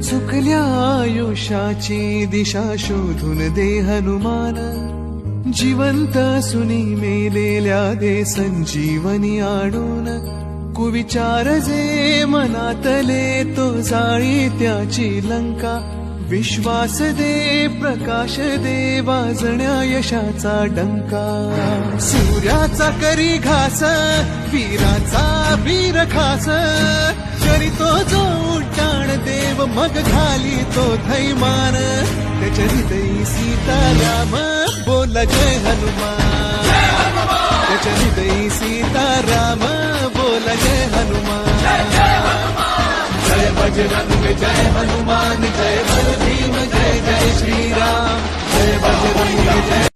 चुकल्या आयुष्याची दिशा शोधून दे हनुमान, जिवंत सुनी मेलेल्या दे संजीवनी आणून, कुविचार जे मनातले तो जाळी त्याची लंका, विश्वास दे प्रकाश दे वाजण्या यशाचा डंका, सूर्याचा करी घास वीराचा वीर खास, करीतो जो उड्डाण देव मग घाली तो थैमान, त्याच्या हृदयी सीताराम बोला जय हनुमान, त्याच्या हृदयी सीताराम बोला जय हनुमान, जय बजरंग जय हनुमान जय बल भीम जय जय श्रीराम, जय बजरंग जय